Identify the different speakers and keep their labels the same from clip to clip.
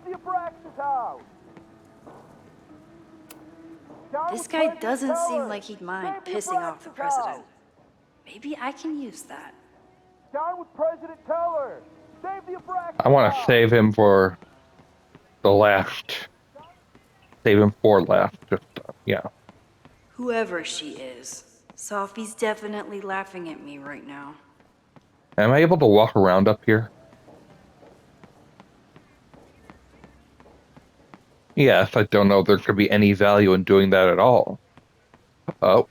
Speaker 1: the Abraxas house! Down
Speaker 2: This
Speaker 1: with
Speaker 2: guy
Speaker 1: President
Speaker 2: doesn't seem
Speaker 1: Teller!
Speaker 2: like he'd mind
Speaker 1: Save the
Speaker 2: pissing off the
Speaker 1: Abraxas
Speaker 2: president.
Speaker 1: house!
Speaker 2: Maybe I can use that.
Speaker 1: Down with President Teller! Save the Abraxas
Speaker 3: I want to
Speaker 1: house!
Speaker 3: save him for the last. Save him for last. Just, yeah.
Speaker 2: Whoever she is, Sophie's definitely laughing at me right now.
Speaker 3: Am I able to walk around up here? Yes, I don't know if there could be any value in doing that at all. Oh,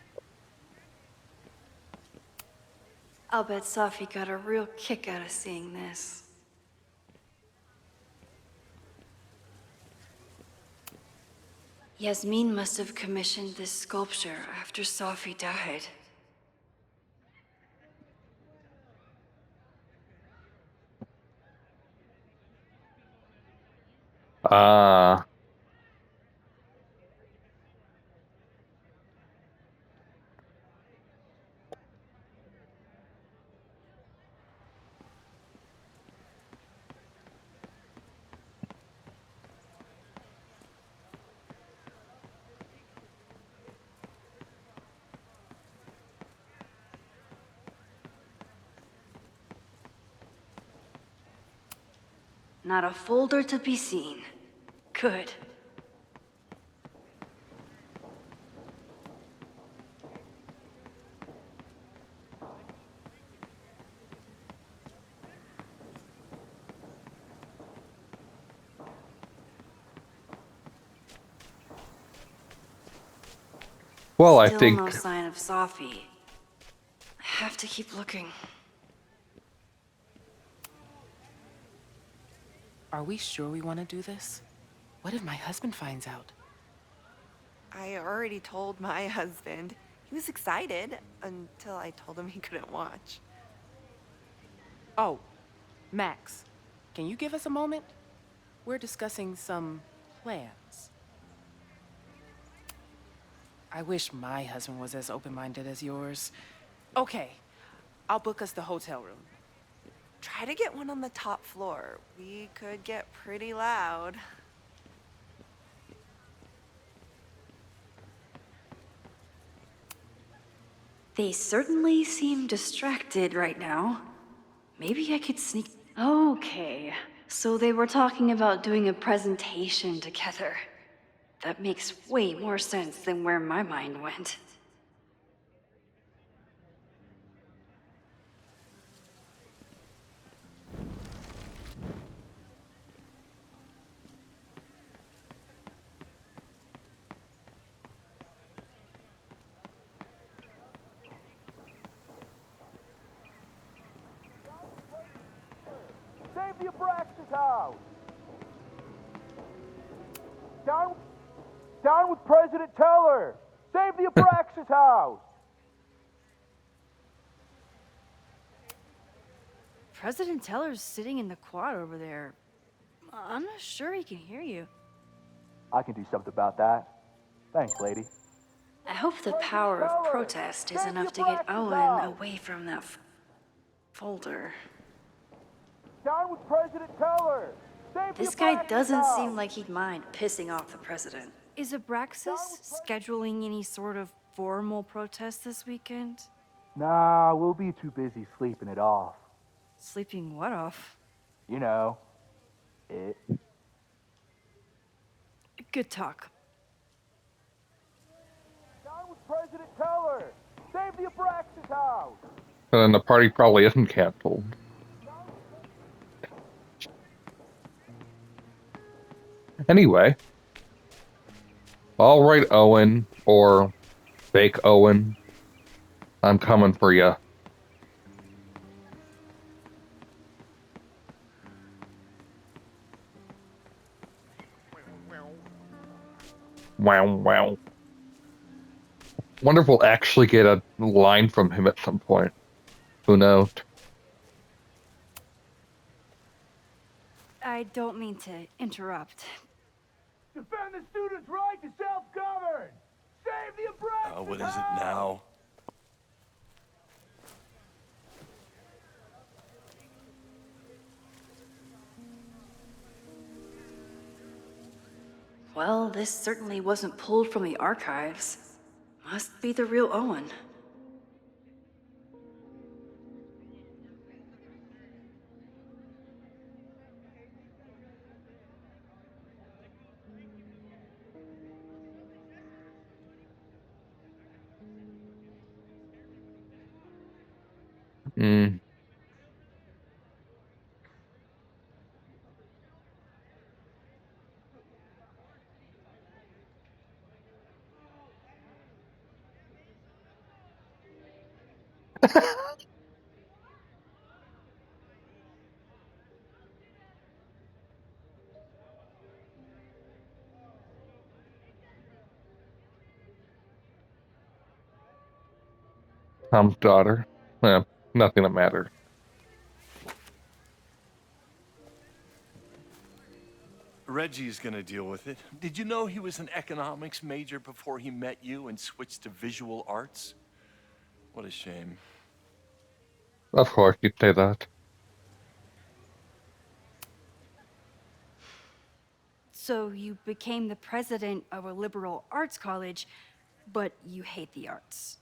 Speaker 2: I'll bet Sophie got a real kick out of seeing this. Yasmin must have commissioned this sculpture after Sophie died.
Speaker 3: ah.
Speaker 2: Not a folder to be seen. Good.
Speaker 3: Well, I
Speaker 2: Still
Speaker 3: think
Speaker 2: no sign of Sophie. I have to keep looking.
Speaker 4: Are we sure we want to do this? What if my husband finds out?
Speaker 5: I already told my husband. He was excited until I told him he couldn't watch.
Speaker 4: Oh, Max, can you give us a moment? We're discussing some plans. I wish my husband was as open-minded as yours. Okay, I'll book us the hotel room.
Speaker 5: Try to get one on the top floor. We could get pretty loud.
Speaker 2: They certainly seem distracted right now. Maybe I could sneak... Okay, so they were talking about doing a presentation together. That makes way more sense than where my mind went.
Speaker 1: Save the Abraxas house! Down with President Teller! Save the Abraxas house!
Speaker 6: President Teller's sitting in the quad over there. I'm not sure he can hear you.
Speaker 1: I can do something about that. Thanks, lady.
Speaker 2: I hope the power of protest is enough to get Owen away from that folder.
Speaker 1: Down with President Teller! Save
Speaker 2: This
Speaker 1: the
Speaker 2: guy
Speaker 1: Abraxas
Speaker 2: doesn't
Speaker 1: house!
Speaker 2: seem like he'd mind pissing off the president.
Speaker 6: Is Abraxas scheduling any sort of formal protest this weekend?
Speaker 1: Nah, we'll be too busy sleeping it off.
Speaker 6: Sleeping what off?
Speaker 1: You know, it.
Speaker 6: Good talk.
Speaker 1: Down with President Teller! Save the Abraxas house!
Speaker 3: and then the party probably isn't canceled. Anyway. All right, Owen, or fake Owen. I'm coming for ya. Wow, wow. Wonder if we'll actually get a line from him at some point. Who knows?
Speaker 6: I don't mean to interrupt.
Speaker 1: Defend the students' right to self-govern! Save the Abraxas
Speaker 7: What is it now?
Speaker 2: Well, this certainly wasn't pulled from the archives. Must be the real Owen.
Speaker 3: Hmm. Tom's daughter. Nothing that matters.
Speaker 7: Reggie's gonna deal with it. Did you know he was an economics major before he met you and switched to visual arts? What a shame.
Speaker 3: Of course, you'd say that.
Speaker 6: So you became the president of a liberal arts college, but you hate the arts.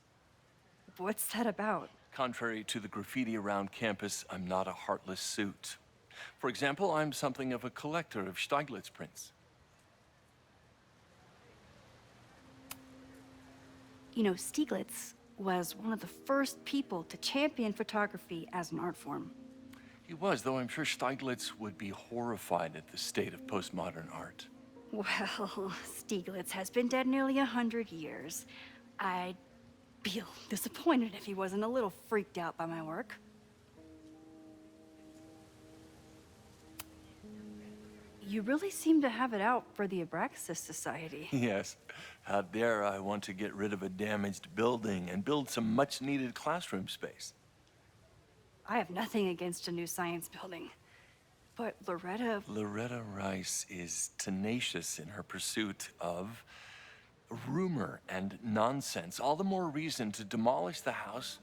Speaker 6: What's that about?
Speaker 7: Contrary to the graffiti around campus, I'm not a heartless suit. For example, I'm something of a collector of Stieglitz prints.
Speaker 6: You know, Stieglitz was one of the first people to champion photography as an art form.
Speaker 7: He was, though I'm sure Stieglitz would be horrified at the state of postmodern art.
Speaker 6: Well, Stieglitz has been dead nearly 100 years. I'd feel disappointed if he wasn't a little freaked out by my work. You really seem to have it out for the Abraxas Society.
Speaker 7: Yes. Out there, I want to get rid of a damaged building and build some much-needed classroom space.
Speaker 6: I have nothing against a new science building. But
Speaker 7: Loretta Rice is tenacious in her pursuit of rumor and nonsense. All the more reason to demolish the house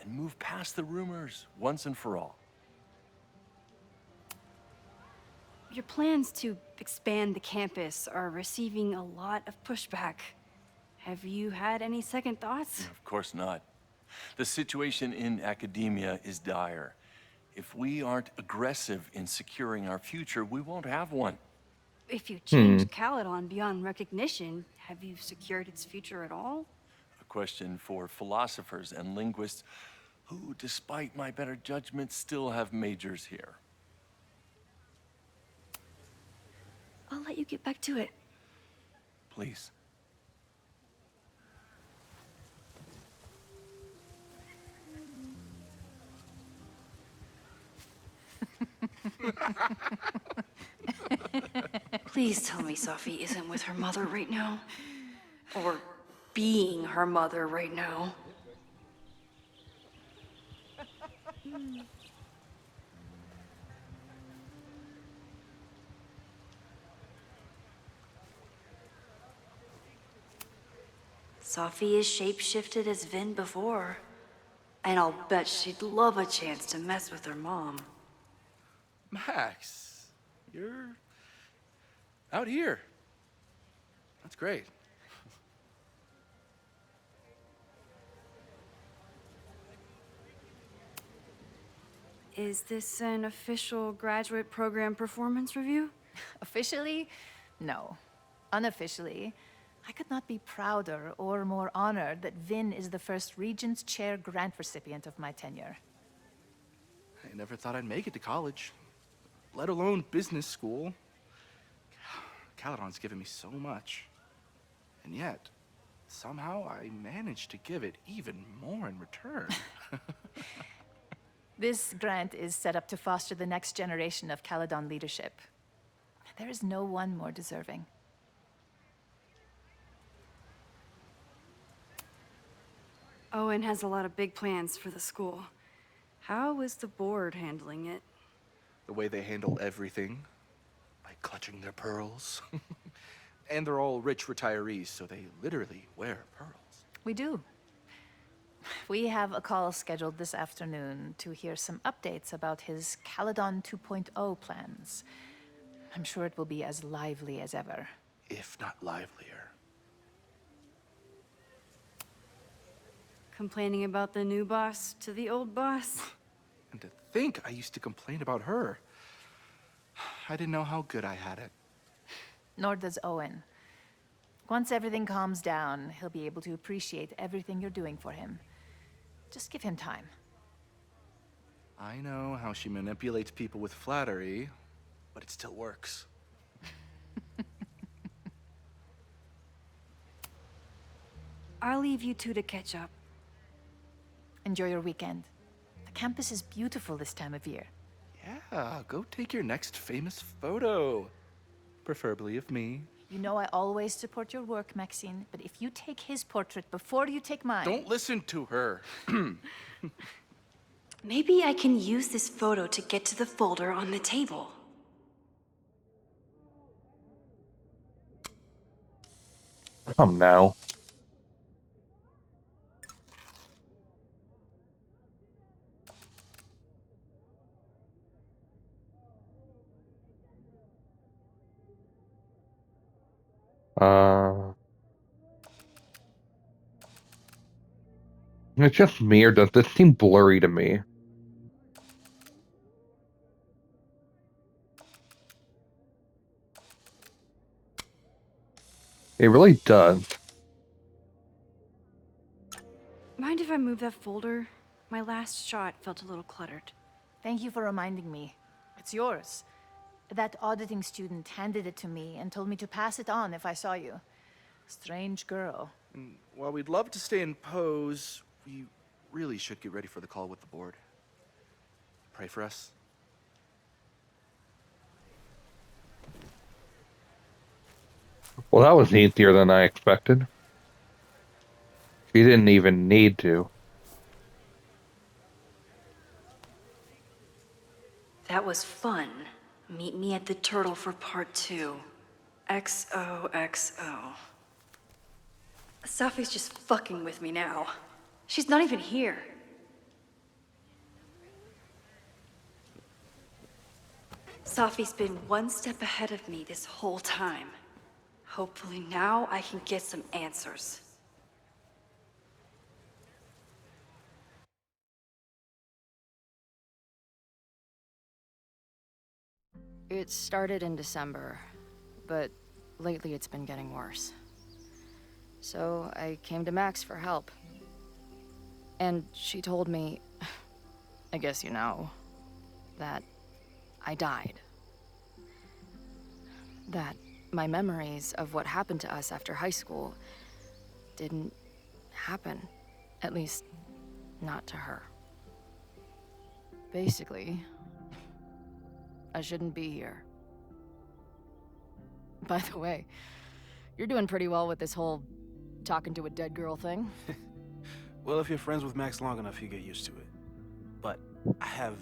Speaker 7: and move past the rumors once and for all.
Speaker 6: Your plans to expand the campus are receiving a lot of pushback. Have you had any second thoughts?
Speaker 7: Of course not. The situation in academia is dire. If we aren't aggressive in securing our future, we won't have one.
Speaker 6: If you change Caledon beyond recognition, have you secured its future at all?
Speaker 7: A question for philosophers and linguists who, despite my better judgment, still have majors here.
Speaker 6: I'll let you get back to it.
Speaker 7: Please.
Speaker 2: Please tell me Safi isn't with her mother right now. Or being her mother right now. Safi is shapeshifted as Vin before. And I'll bet she'd love a chance to mess with her mom.
Speaker 8: Max, you're out here. That's great.
Speaker 6: Is this an official graduate program performance review?
Speaker 9: Officially, no. Unofficially, I could not be prouder or more honored that Vin is the first Regents Chair grant recipient of my tenure.
Speaker 8: I never thought I'd make it to college, let alone business school. Caledon's given me so much. And yet, somehow I managed to give it even more in return.
Speaker 9: This grant is set up to foster the next generation of Caledon leadership. There is no one more deserving.
Speaker 6: Owen has a lot of big plans for the school. How is the board handling it?
Speaker 8: The way they handle everything, by clutching their pearls. And they're all rich retirees, so they literally wear pearls.
Speaker 9: We do. We have a call scheduled this afternoon to hear some updates about his Caledon 2.0 plans. I'm sure it will be as lively as ever.
Speaker 8: if not livelier.
Speaker 6: Complaining about the new boss to the old boss?
Speaker 8: And to think I used to complain about her. I didn't know how good I had it.
Speaker 9: Nor does Owen. Once everything calms down, he'll be able to appreciate everything you're doing for him. Just give him time.
Speaker 8: I know how she manipulates people with flattery, but it still works.
Speaker 6: I'll leave you two to catch up.
Speaker 9: Enjoy your weekend. The campus is beautiful this time of year.
Speaker 8: Yeah, go take your next famous photo. Preferably of me.
Speaker 9: You know I always support your work, Maxine, but if you take his portrait before you take mine...
Speaker 8: Don't listen to her.
Speaker 2: Maybe I can use this photo to get to the folder on the table.
Speaker 3: Come now. It's just me, or does this seem blurry to me? It really does.
Speaker 6: Mind if I move that folder? My last shot felt a little cluttered.
Speaker 9: Thank you for reminding me. It's yours. That auditing student handed it to me and told me to pass it on if I saw you. Strange girl.
Speaker 8: And while we'd love to stay in pose, we really should get ready for the call with the board. Pray for us.
Speaker 3: Well, that was easier than I expected. She didn't even need to.
Speaker 2: That was fun. Meet me at the Turtle for part 2. XOXO. Safi's just fucking with me now. She's not even here. Safi's been one step ahead of me this whole time. Hopefully now I can get some answers.
Speaker 10: It started in December, but lately it's been getting worse. So I came to Max for help. And she told me, I guess you know, that I died. That my memories of what happened to us after high school didn't happen. At least, not to her. Basically, I shouldn't be here. By the way, you're doing pretty well with this whole talking to a dead girl thing.
Speaker 11: Well, if you're friends with Max long enough, you get used to it. But I have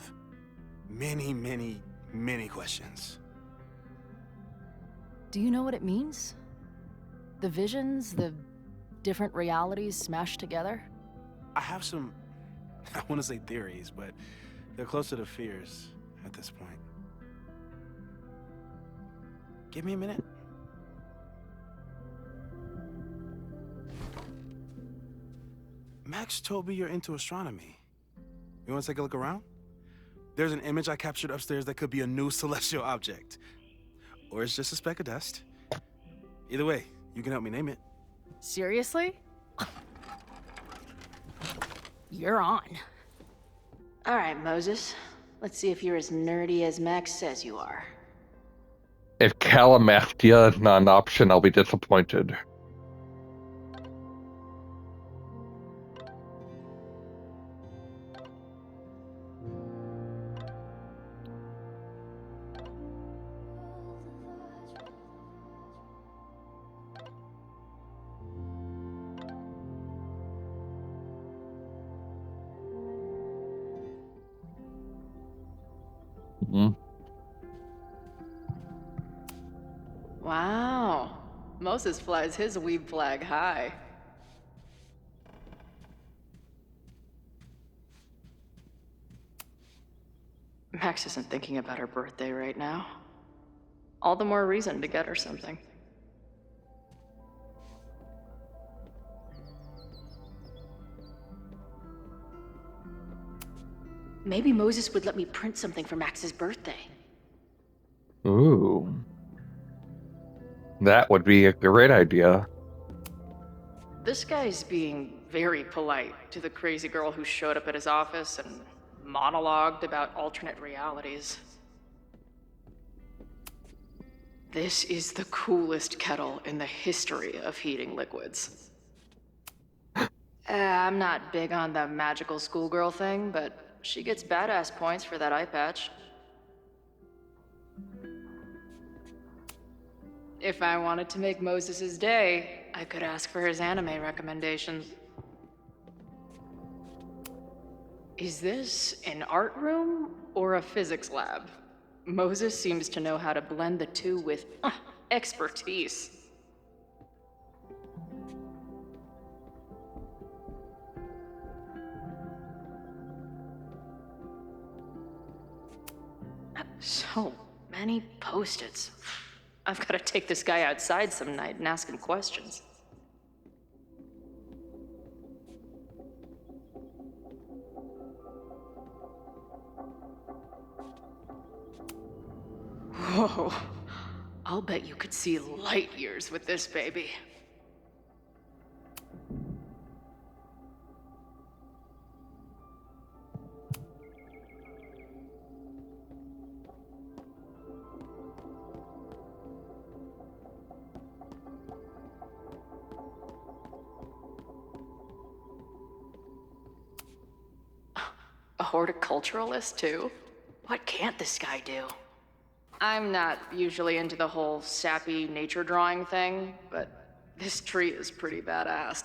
Speaker 11: many, many, many questions.
Speaker 10: Do you know what it means? The visions, the different realities smashed together?
Speaker 11: I have some, I want to say theories, but they're closer to fears at this point. Give me a minute. Max told me you're into astronomy. You want to take a look around? There's an image I captured upstairs that could be a new celestial object. Or it's just a speck of dust. Either way, you can help me name it.
Speaker 10: Seriously? You're on.
Speaker 12: All right, Moses. Let's see if you're as nerdy as Max says you are.
Speaker 3: If Calamastia is not an option, I'll be disappointed.
Speaker 12: Wow. Moses flies his weeb flag high. Max isn't thinking about her birthday right now. All the more reason to get her something. Maybe Moses would let me print something for Max's birthday.
Speaker 3: Ooh. That would be a great idea.
Speaker 9: This guy's being very polite to the crazy girl who showed up at his office and monologued about alternate realities. This is the coolest kettle in the history of heating liquids. I'm not big on the magical schoolgirl thing, but she gets badass points for that eye patch. If I wanted to make Moses' day, I could ask for his anime recommendations. Is this an art room or a physics lab? Moses seems to know how to blend the two with expertise. So many post-its. I've got to take this guy outside some night and ask him questions. Whoa. I'll bet you could see light years with this baby. A horticulturalist, too? What can't this guy do? I'm not usually into the whole sappy nature drawing thing, but this tree is pretty badass.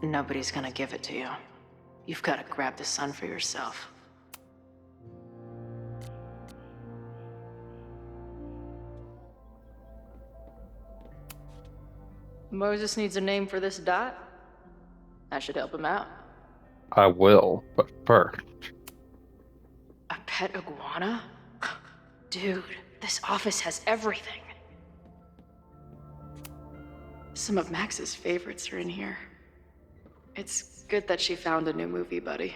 Speaker 9: Nobody's gonna give it to you. You've got to grab the sun for yourself. Moses needs a name for this dot. I should help him out.
Speaker 3: I will, but first.
Speaker 9: A pet iguana? Dude, this office has everything. Some of Max's favorites are in here. It's good that she found a new movie buddy.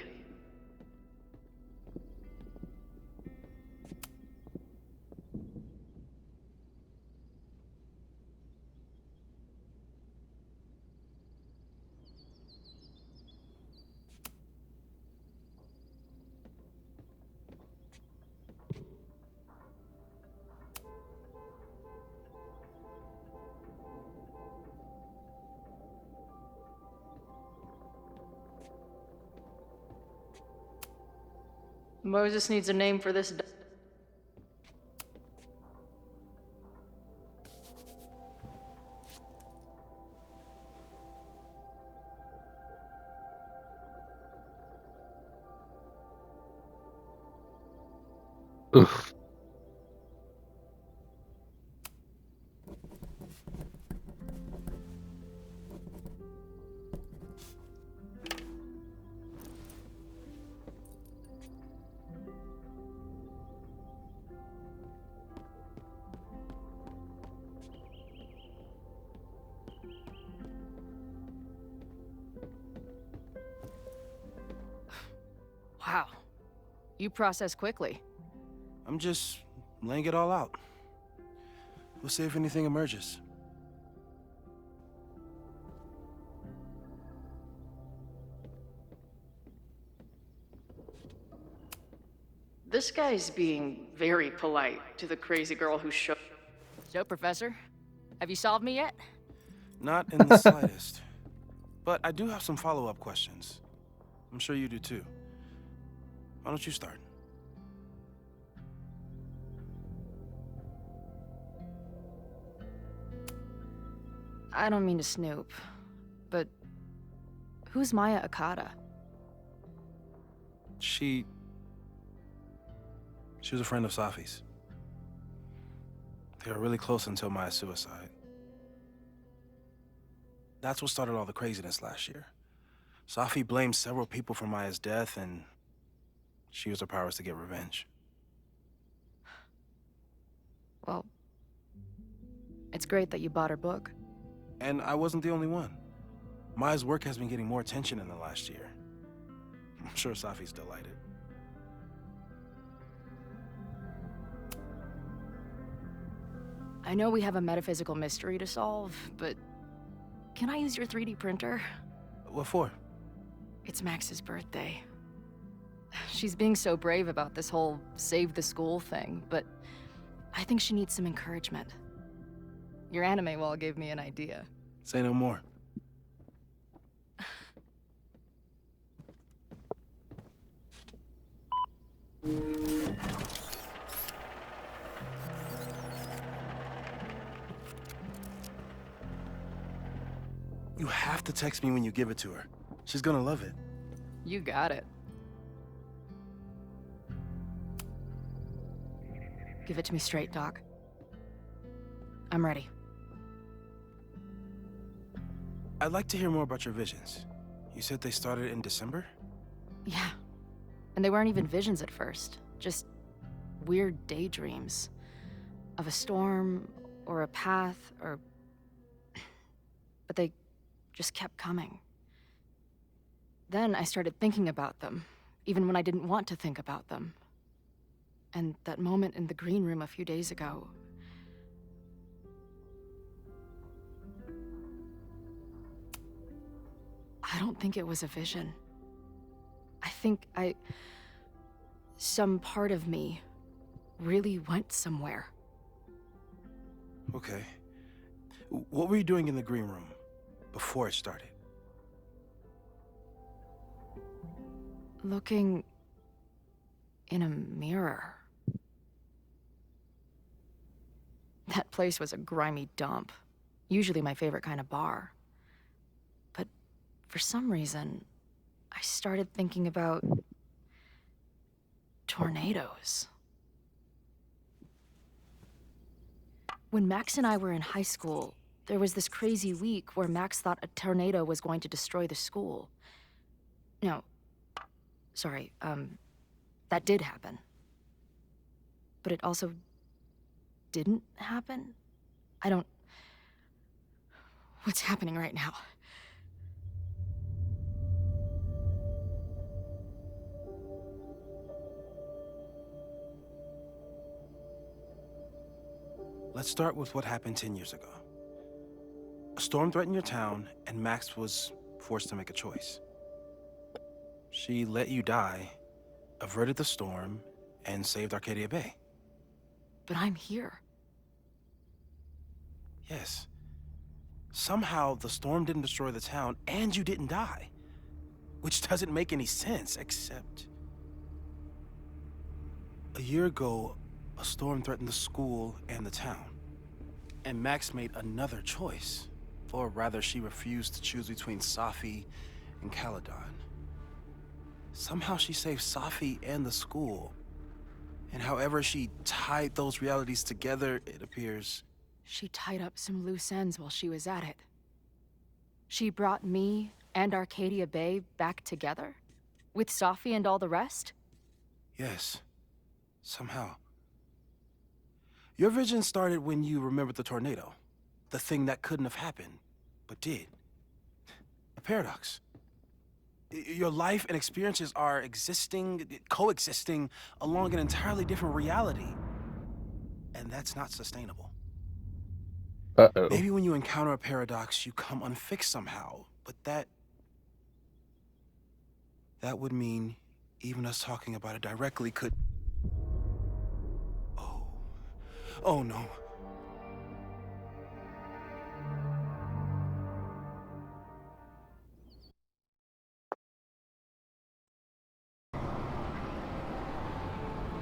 Speaker 9: Moses needs a name for this.
Speaker 3: Oof.
Speaker 10: Wow. You process quickly.
Speaker 11: I'm just laying it all out. We'll see if anything emerges.
Speaker 9: This guy's being very polite to the crazy girl who showed.
Speaker 10: So, Professor, have you solved me yet?
Speaker 11: Not in the slightest. But I do have some follow-up questions. I'm sure you do too. Why don't you start?
Speaker 10: I don't mean to snoop, but who's Maya Okada?
Speaker 11: She was a friend of Safi's. They were really close until Maya's suicide. That's what started all the craziness last year. Safi blamed several people for Maya's death, and she used her powers to get revenge.
Speaker 10: Well, it's great that you bought her book.
Speaker 11: And I wasn't the only one. Maya's work has been getting more attention in the last year. I'm sure Safi's delighted.
Speaker 10: I know we have a metaphysical mystery to solve, but can I use your 3D printer?
Speaker 11: What for?
Speaker 10: It's Max's birthday. She's being so brave about this whole save the school thing, but I think she needs some encouragement. Your anime wall gave me an idea.
Speaker 11: Say no more. You have to text me when you give it to her. She's gonna love it.
Speaker 10: You got it. Give it to me straight, Doc. I'm ready.
Speaker 11: I'd like to hear more about your visions. You said they started in December?
Speaker 10: Yeah. And they weren't even visions at first. Just weird daydreams. Of a storm, or a path, or... But they just kept coming. Then I started thinking about them, even when I didn't want to think about them. And that moment in the green room a few days ago... I don't think it was a vision. I think some part of me really went somewhere.
Speaker 11: Okay. What were you doing in the green room before it started?
Speaker 10: Looking in a mirror. That place was a grimy dump. Usually my favorite kind of bar. But for some reason, I started thinking about tornadoes. When Max and I were in high school, there was this crazy week where Max thought a tornado was going to destroy the school. No, sorry, that did happen. But it also didn't happen? What's happening right now?
Speaker 11: Let's start with what happened 10 years ago. A storm threatened your town, and Max was forced to make a choice. She let you die, averted the storm, and saved Arcadia Bay.
Speaker 10: But I'm here.
Speaker 11: Yes. Somehow, the storm didn't destroy the town, and you didn't die. Which doesn't make any sense, except... A year ago, a storm threatened the school and the town. And Max made another choice. Or rather, she refused to choose between Safi and Caledon. Somehow she saved Safi and the school. And however she tied those realities together, it appears...
Speaker 10: She tied up some loose ends while she was at it. She brought me and Arcadia Bay back together? With Safi and all the rest?
Speaker 11: Yes. Somehow. Your vision started when you remembered the tornado. The thing that couldn't have happened, but did. A paradox. Your life and experiences are coexisting along an entirely different reality. And that's not sustainable.
Speaker 3: Uh-oh.
Speaker 11: Maybe when you encounter a paradox, you come unfixed somehow, but that would mean even us talking about it directly could... Oh no.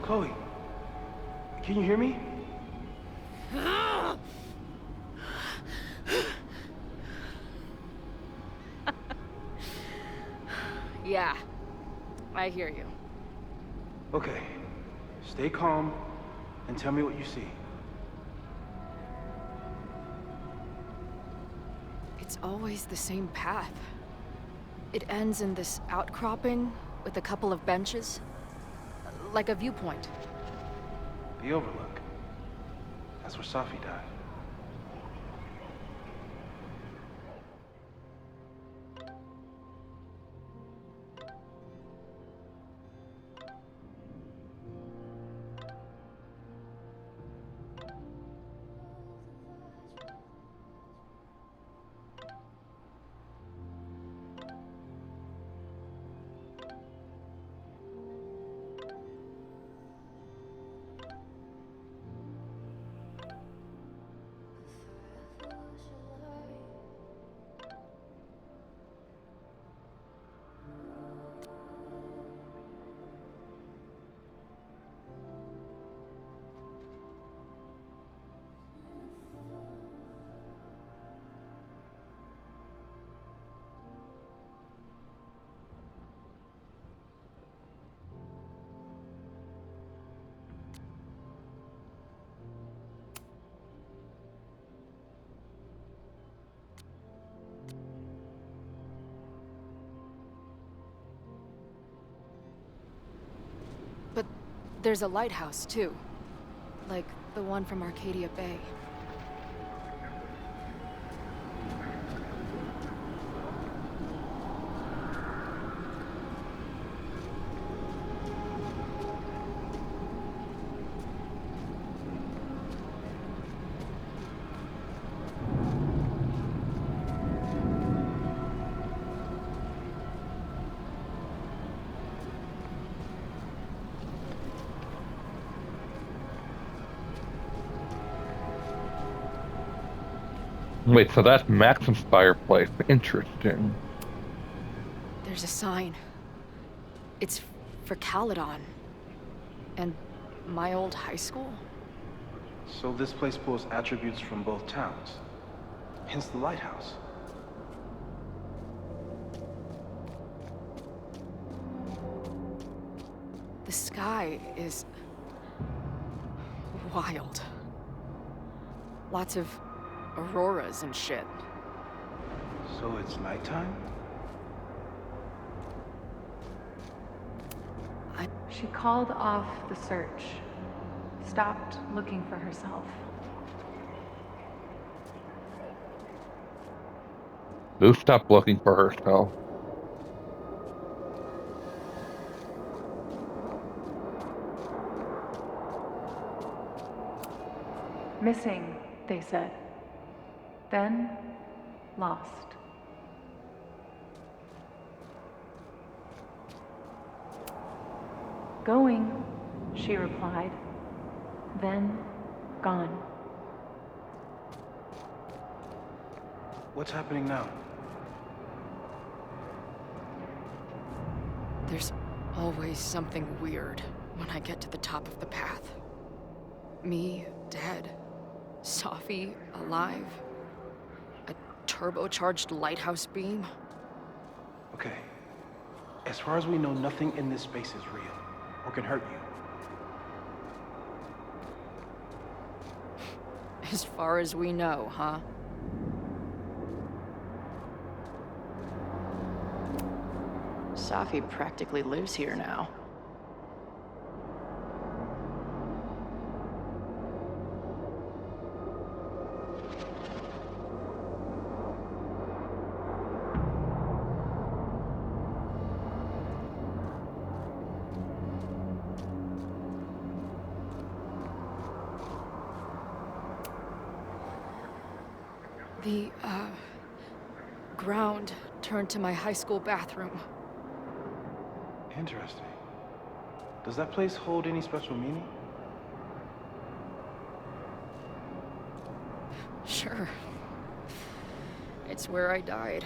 Speaker 11: Chloe, can you hear me?
Speaker 10: Yeah, I hear you.
Speaker 11: Okay, stay calm and tell me what you see.
Speaker 10: It's always the same path. It ends in this outcropping with a couple of benches. Like a viewpoint.
Speaker 11: The Overlook. That's where Safi died.
Speaker 10: But there's a lighthouse, too. Like the one from Arcadia Bay.
Speaker 3: Wait, so that's Maxim's fireplace. Interesting.
Speaker 10: There's a sign. It's for Caledon. And my old high school?
Speaker 11: So this place pulls attributes from both towns. Hence the lighthouse.
Speaker 10: The sky is wild. Lots of auroras and shit.
Speaker 11: So it's nighttime?
Speaker 13: She called off the search, stopped looking for herself.
Speaker 3: Who stopped looking for herself?
Speaker 13: Missing, they said. Then, lost. Going, she replied. Then, gone.
Speaker 11: What's happening now?
Speaker 10: There's always something weird when I get to the top of the path. Me, dead. Safi, alive. A turbocharged lighthouse beam.
Speaker 11: Okay. As far as we know, nothing in this space is real, or can hurt you.
Speaker 10: As far as we know, huh?
Speaker 12: Safi practically lives here now.
Speaker 10: The, ground turned to my high school bathroom.
Speaker 11: Interesting. Does that place hold any special meaning?
Speaker 10: Sure. It's where I died.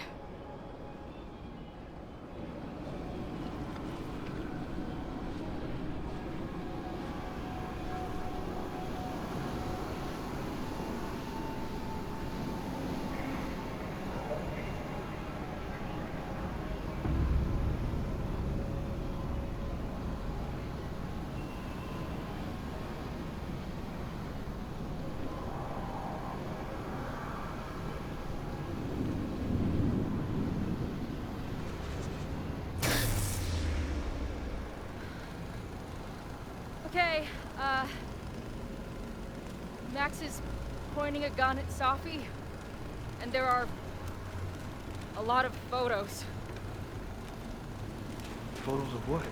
Speaker 10: Okay, Max is pointing a gun at Safi, and there are a lot of photos.
Speaker 11: Photos of what?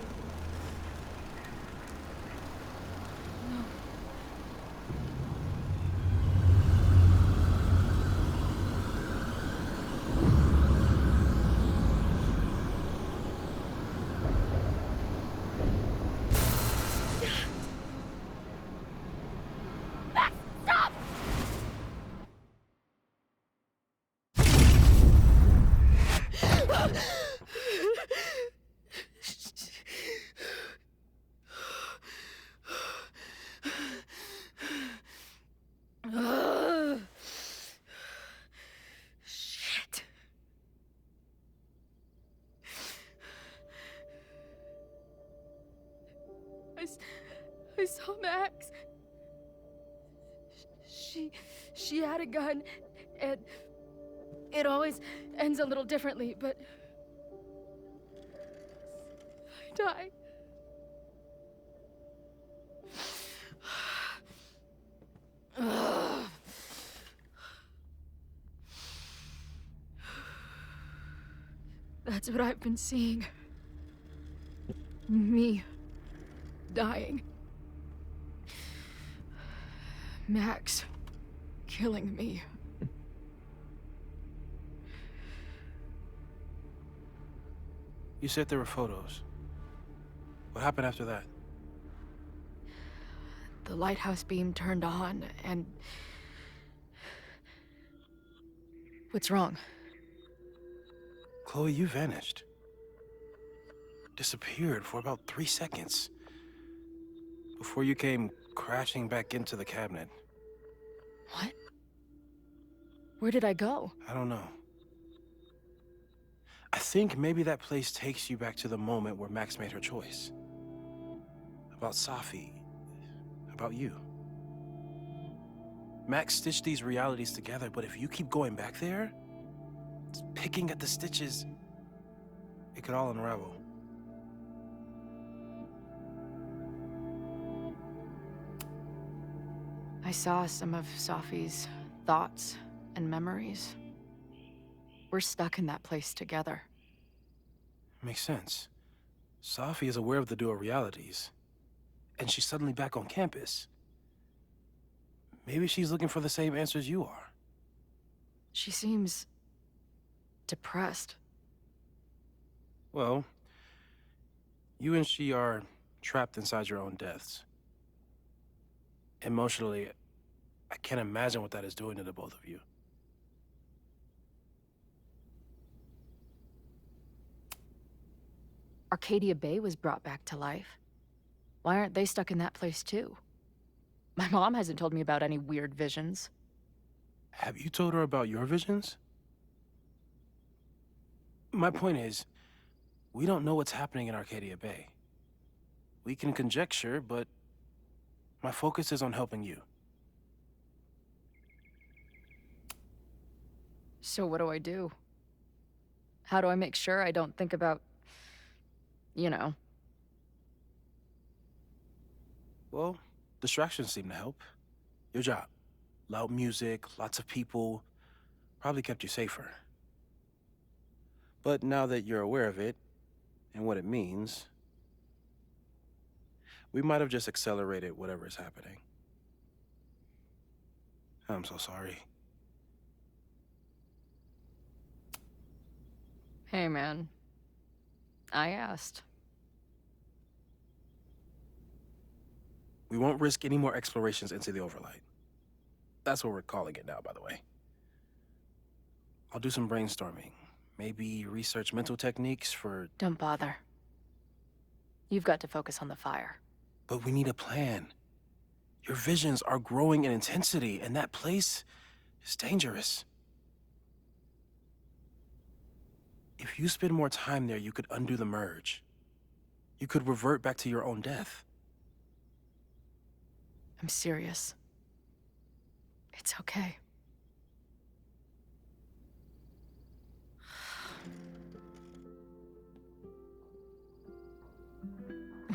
Speaker 10: Shit. I saw Max. She had a gun, and it always ends a little differently, but I died. That's what I've been seeing. Me dying. Max killing me.
Speaker 11: You said there were photos. What happened after that?
Speaker 10: The lighthouse beam turned on, and... What's wrong?
Speaker 11: Chloe, you vanished. Disappeared for about 3 seconds. Before you came crashing back into the cabinet.
Speaker 10: What? Where did I go?
Speaker 11: I don't know. I think maybe that place takes you back to the moment where Max made her choice. About Safi. About you. Max stitched these realities together, but if you keep going back there, picking at the stitches, it could all unravel.
Speaker 10: I saw some of Safi's thoughts and memories. We're stuck in that place together.
Speaker 11: Makes sense. Safi is aware of the dual realities, and she's suddenly back on campus. Maybe she's looking for the same answers you are.
Speaker 10: She seems... depressed.
Speaker 11: Well, you and she are trapped inside your own deaths. Emotionally, I can't imagine what that is doing to the both of you.
Speaker 10: Arcadia Bay was brought back to life. Why aren't they stuck in that place too? My mom hasn't told me about any weird visions.
Speaker 11: Have you told her about your visions? My point is, we don't know what's happening in Arcadia Bay. We can conjecture, but my focus is on helping you.
Speaker 10: So what do I do? How do I make sure I don't think about, you know?
Speaker 11: Well, distractions seem to help. Your job. Loud music, lots of people, probably kept you safer. But now that you're aware of it, and what it means, we might have just accelerated whatever is happening. I'm so sorry.
Speaker 10: Hey, man. I asked.
Speaker 11: We won't risk any more explorations into the Overlight. That's what we're calling it now, by the way. I'll do some brainstorming. Maybe research mental techniques for...
Speaker 10: Don't bother. You've got to focus on the fire.
Speaker 11: But we need a plan. Your visions are growing in intensity, and that place is dangerous. If you spend more time there, you could undo the merge. You could revert back to your own death.
Speaker 10: I'm serious. It's okay.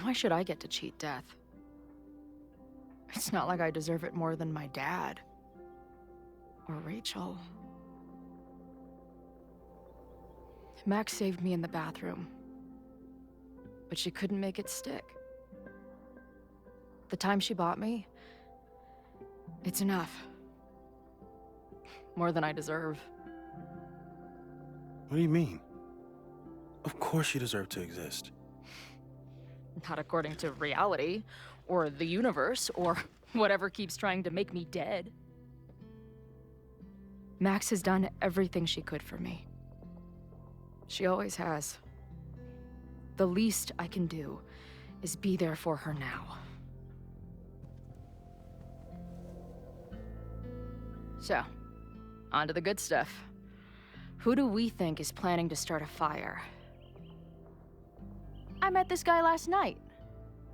Speaker 10: Why should I get to cheat death? It's not like I deserve it more than my dad. Or Rachel. Max saved me in the bathroom. But she couldn't make it stick. The time she bought me, it's enough. More than I deserve.
Speaker 11: What do you mean? Of course you deserve to exist.
Speaker 10: Not according to reality, or the universe, or whatever keeps trying to make me dead. Max has done everything she could for me. She always has. The least I can do is be there for her now. So, on to the good stuff. Who do we think is planning to start a fire? I met this guy last night.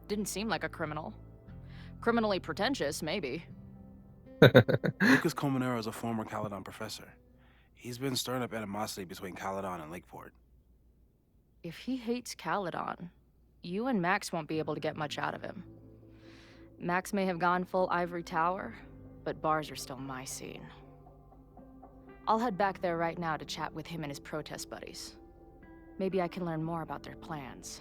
Speaker 10: Didn't seem like a criminal. Criminally pretentious, maybe.
Speaker 11: Lucas Colmenero is a former Caledon professor. He's been stirring up animosity between Caledon and Lakeport.
Speaker 10: If he hates Caledon, you and Max won't be able to get much out of him. Max may have gone full Ivory Tower, but bars are still my scene. I'll head back there right now to chat with him and his protest buddies. Maybe I can learn more about their plans.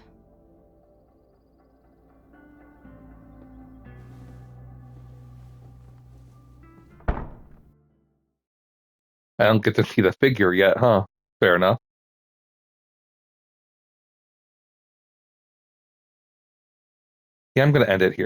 Speaker 3: I don't get to see the figure yet, huh? Fair enough. Yeah, I'm going to end it here.